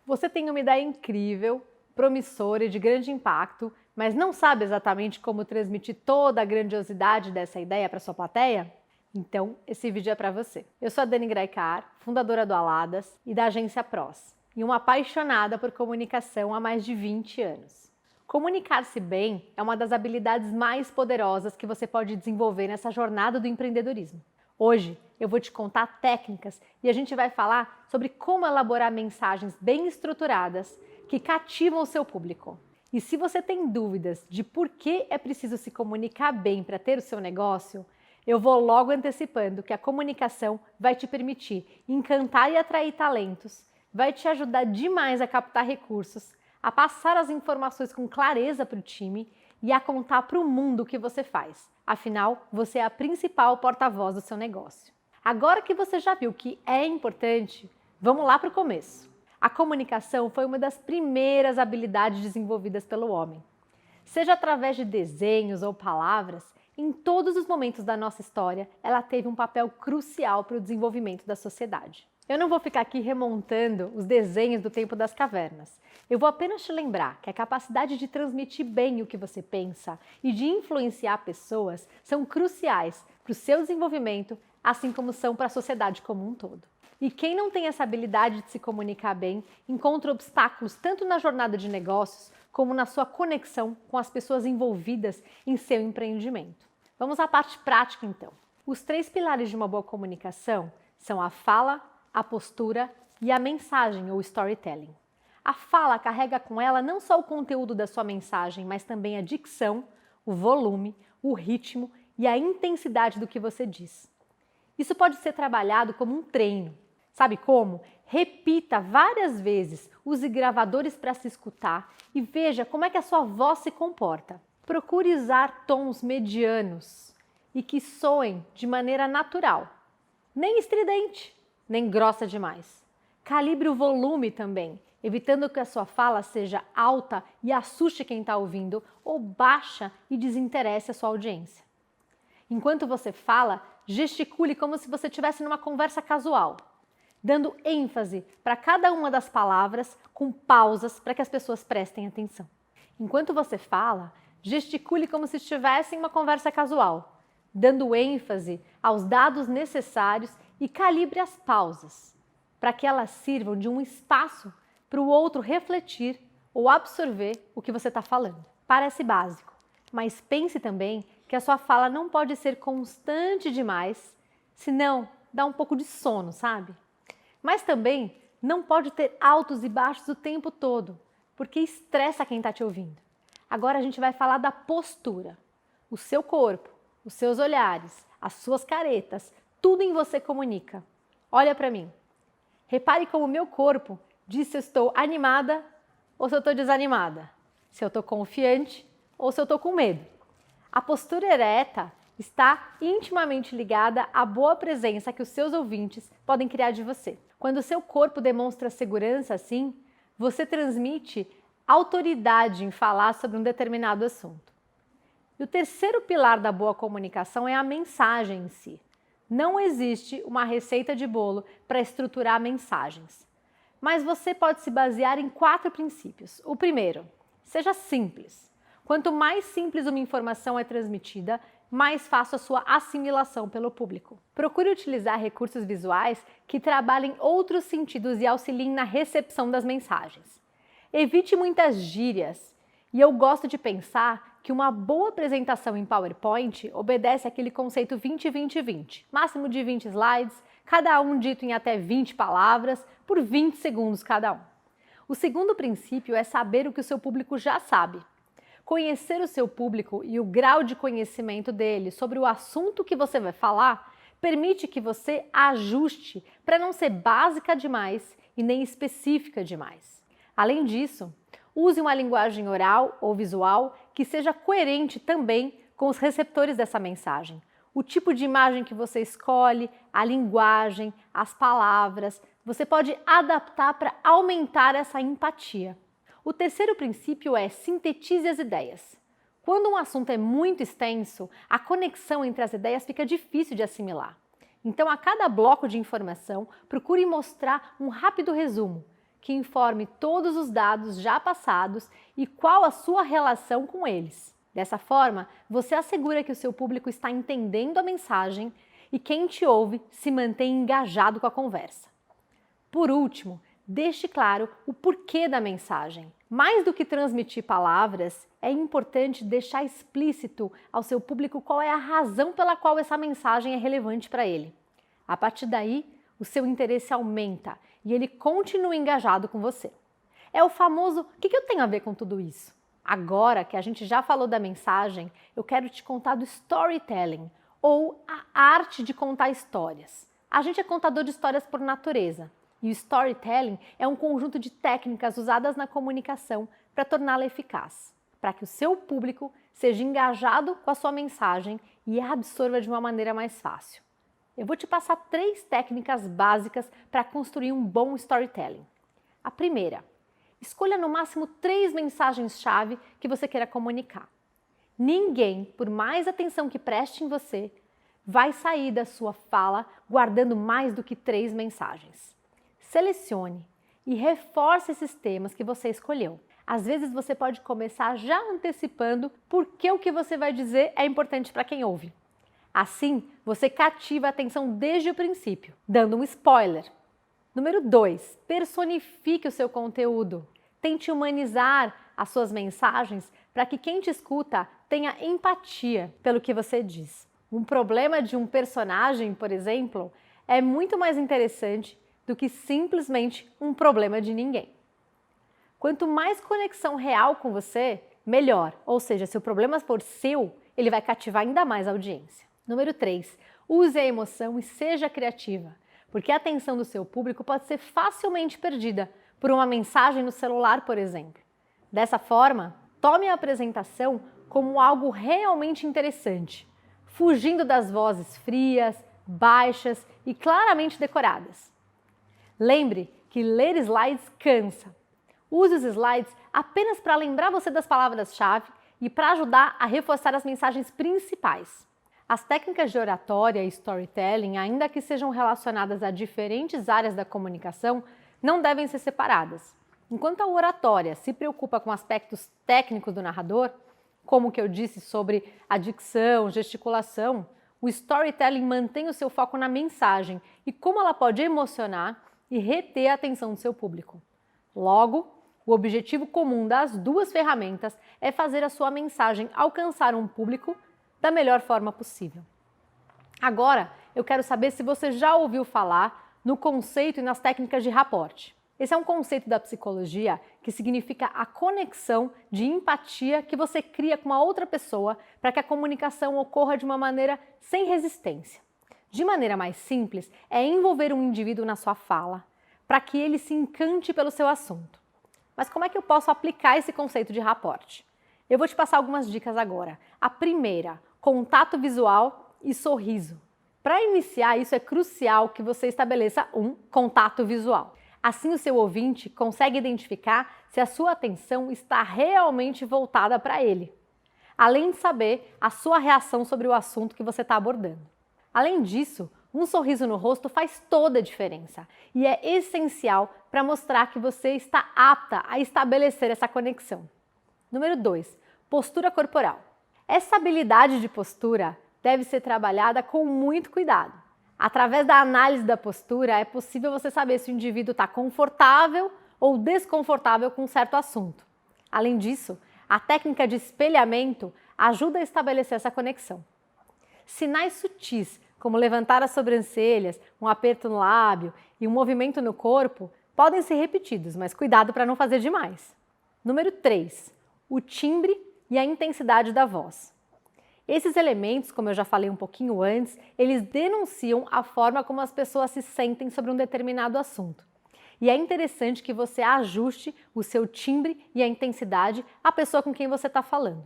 Você tem uma ideia incrível, promissora e de grande impacto, mas não sabe exatamente como transmitir toda a grandiosidade dessa ideia para sua plateia? Então, esse vídeo é para você. Eu sou a Dani Graicar, fundadora do Aladas e da agência Pros, e uma apaixonada por comunicação há mais de 20 anos. Comunicar-se bem é uma das habilidades mais poderosas que você pode desenvolver nessa jornada do empreendedorismo. Hoje eu vou te contar técnicas e a gente vai falar sobre como elaborar mensagens bem estruturadas que cativam o seu público. E se você tem dúvidas de por que é preciso se comunicar bem para ter o seu negócio, eu vou logo antecipando que a comunicação vai te permitir encantar e atrair talentos, vai te ajudar demais a captar recursos, a passar as informações com clareza para o time e a contar para o mundo o que você faz. Afinal, você é a principal porta-voz do seu negócio. Agora que você já viu que é importante, vamos lá para o começo. A comunicação foi uma das primeiras habilidades desenvolvidas pelo homem. Seja através de desenhos ou palavras, em todos os momentos da nossa história, ela teve um papel crucial para o desenvolvimento da sociedade. Eu não vou ficar aqui remontando os desenhos do tempo das cavernas. Eu vou apenas te lembrar que a capacidade de transmitir bem o que você pensa e de influenciar pessoas são cruciais para o seu desenvolvimento, assim como são para a sociedade como um todo. E quem não tem essa habilidade de se comunicar bem, encontra obstáculos tanto na jornada de negócios, como na sua conexão com as pessoas envolvidas em seu empreendimento. Vamos à parte prática então. Os 3 pilares de uma boa comunicação são a fala, a postura e a mensagem ou storytelling. A fala carrega com ela não só o conteúdo da sua mensagem, mas também a dicção, o volume, o ritmo e a intensidade do que você diz. Isso pode ser trabalhado como um treino. Sabe como? Repita várias vezes, use gravadores para se escutar e veja como é que a sua voz se comporta. Procure usar tons medianos e que soem de maneira natural, nem estridente, nem grossa demais. Calibre o volume também, evitando que a sua fala seja alta e assuste quem está ouvindo ou baixa e desinteresse a sua audiência. Enquanto você fala, gesticule como se você estivesse numa conversa casual, dando ênfase para cada uma das palavras com pausas para que as pessoas prestem atenção. Enquanto você fala, gesticule como se estivesse em uma conversa casual, dando ênfase aos dados necessários e calibre as pausas, para que elas sirvam de um espaço para o outro refletir ou absorver o que você está falando. Parece básico, mas pense também que a sua fala não pode ser constante demais, senão dá um pouco de sono, sabe? Mas também não pode ter altos e baixos o tempo todo, porque estressa quem está te ouvindo. Agora a gente vai falar da postura. O seu corpo, os seus olhares, as suas caretas, tudo em você comunica. Olha para mim. Repare como o meu corpo diz se eu estou animada ou se eu estou desanimada, se eu estou confiante ou se eu estou com medo. A postura ereta está intimamente ligada à boa presença que os seus ouvintes podem criar de você. Quando o seu corpo demonstra segurança assim, você transmite autoridade em falar sobre um determinado assunto. E o terceiro pilar da boa comunicação é a mensagem em si. Não existe uma receita de bolo para estruturar mensagens, mas você pode se basear em 4 princípios. O primeiro, seja simples. Quanto mais simples uma informação é transmitida, mais fácil a sua assimilação pelo público. Procure utilizar recursos visuais que trabalhem outros sentidos e auxiliem na recepção das mensagens. Evite muitas gírias, e eu gosto de pensar que uma boa apresentação em PowerPoint obedece àquele conceito 20-20-20, máximo de 20 slides, cada um dito em até 20 palavras, por 20 segundos cada um. O segundo princípio é saber o que o seu público já sabe. Conhecer o seu público e o grau de conhecimento dele sobre o assunto que você vai falar permite que você ajuste para não ser básica demais e nem específica demais. Além disso, use uma linguagem oral ou visual que seja coerente também com os receptores dessa mensagem. O tipo de imagem que você escolhe, a linguagem, as palavras, você pode adaptar para aumentar essa empatia. O terceiro princípio é sintetize as ideias. Quando um assunto é muito extenso, a conexão entre as ideias fica difícil de assimilar. Então, a cada bloco de informação, procure mostrar um rápido resumo, que informe todos os dados já passados e qual a sua relação com eles. Dessa forma, você assegura que o seu público está entendendo a mensagem e quem te ouve se mantém engajado com a conversa. Por último, deixe claro o porquê da mensagem. Mais do que transmitir palavras, é importante deixar explícito ao seu público qual é a razão pela qual essa mensagem é relevante para ele. A partir daí, o seu interesse aumenta e ele continua engajado com você. É o famoso, o que eu tenho a ver com tudo isso? Agora que a gente já falou da mensagem, eu quero te contar do storytelling, ou a arte de contar histórias. A gente é contador de histórias por natureza, e o storytelling é um conjunto de técnicas usadas na comunicação para torná-la eficaz, para que o seu público seja engajado com a sua mensagem e a absorva de uma maneira mais fácil. Eu vou te passar 3 técnicas básicas para construir um bom storytelling. A primeira, escolha no máximo 3 mensagens-chave que você queira comunicar. Ninguém, por mais atenção que preste em você, vai sair da sua fala guardando mais do que 3 mensagens. Selecione e reforce esses temas que você escolheu. Às vezes você pode começar já antecipando porque o que você vai dizer é importante para quem ouve. Assim, você cativa a atenção desde o princípio, dando um spoiler. Número 2, personifique o seu conteúdo. Tente humanizar as suas mensagens para que quem te escuta tenha empatia pelo que você diz. Um problema de um personagem, por exemplo, é muito mais interessante do que simplesmente um problema de ninguém. Quanto mais conexão real com você, melhor. Ou seja, se o problema for seu, ele vai cativar ainda mais a audiência. Número 3, use a emoção e seja criativa, porque a atenção do seu público pode ser facilmente perdida por uma mensagem no celular, por exemplo. Dessa forma, tome a apresentação como algo realmente interessante, fugindo das vozes frias, baixas e claramente decoradas. Lembre que ler slides cansa. Use os slides apenas para lembrar você das palavras-chave e para ajudar a reforçar as mensagens principais. As técnicas de oratória e storytelling, ainda que sejam relacionadas a diferentes áreas da comunicação, não devem ser separadas. Enquanto a oratória se preocupa com aspectos técnicos do narrador, como o que eu disse sobre a dicção, gesticulação, o storytelling mantém o seu foco na mensagem e como ela pode emocionar e reter a atenção do seu público. Logo, o objetivo comum das 2 ferramentas é fazer a sua mensagem alcançar um público da melhor forma possível. Agora, eu quero saber se você já ouviu falar no conceito e nas técnicas de rapport. Esse é um conceito da psicologia que significa a conexão de empatia que você cria com uma outra pessoa para que a comunicação ocorra de uma maneira sem resistência. De maneira mais simples, é envolver um indivíduo na sua fala para que ele se encante pelo seu assunto. Mas como é que eu posso aplicar esse conceito de rapport? Eu vou te passar algumas dicas agora. A primeira, contato visual e sorriso. Para iniciar, isso é crucial que você estabeleça um contato visual. Assim, o seu ouvinte consegue identificar se a sua atenção está realmente voltada para ele, além de saber a sua reação sobre o assunto que você está abordando. Além disso, um sorriso no rosto faz toda a diferença e é essencial para mostrar que você está apta a estabelecer essa conexão. Número 2, postura corporal. Essa habilidade de postura deve ser trabalhada com muito cuidado. Através da análise da postura, é possível você saber se o indivíduo está confortável ou desconfortável com um certo assunto. Além disso, a técnica de espelhamento ajuda a estabelecer essa conexão. Sinais sutis, como levantar as sobrancelhas, um aperto no lábio e um movimento no corpo, podem ser repetidos, mas cuidado para não fazer demais. Número 3, o timbre e a intensidade da voz. Esses elementos, como eu já falei um pouquinho antes, eles denunciam a forma como as pessoas se sentem sobre um determinado assunto. E é interessante que você ajuste o seu timbre e a intensidade à pessoa com quem você está falando.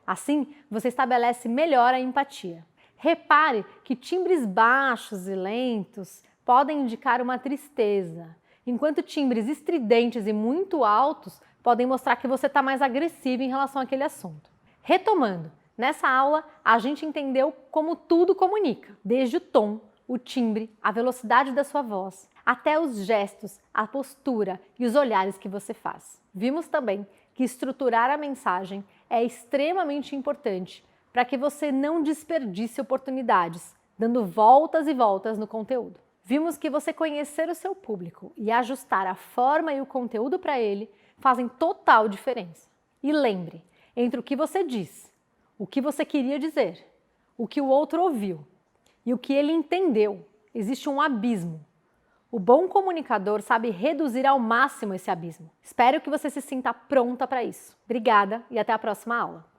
Assim, você estabelece melhor a empatia. Repare que timbres baixos e lentos podem indicar uma tristeza, enquanto timbres estridentes e muito altos podem mostrar que você está mais agressivo em relação àquele assunto. Retomando, nessa aula a gente entendeu como tudo comunica, desde o tom, o timbre, a velocidade da sua voz, até os gestos, a postura e os olhares que você faz. Vimos também que estruturar a mensagem é extremamente importante para que você não desperdice oportunidades, dando voltas e voltas no conteúdo. Vimos que você conhecer o seu público e ajustar a forma e o conteúdo para ele fazem total diferença. E lembre, entre o que você diz, o que você queria dizer, o que o outro ouviu e o que ele entendeu, existe um abismo. O bom comunicador sabe reduzir ao máximo esse abismo. Espero que você se sinta pronta para isso. Obrigada e até a próxima aula.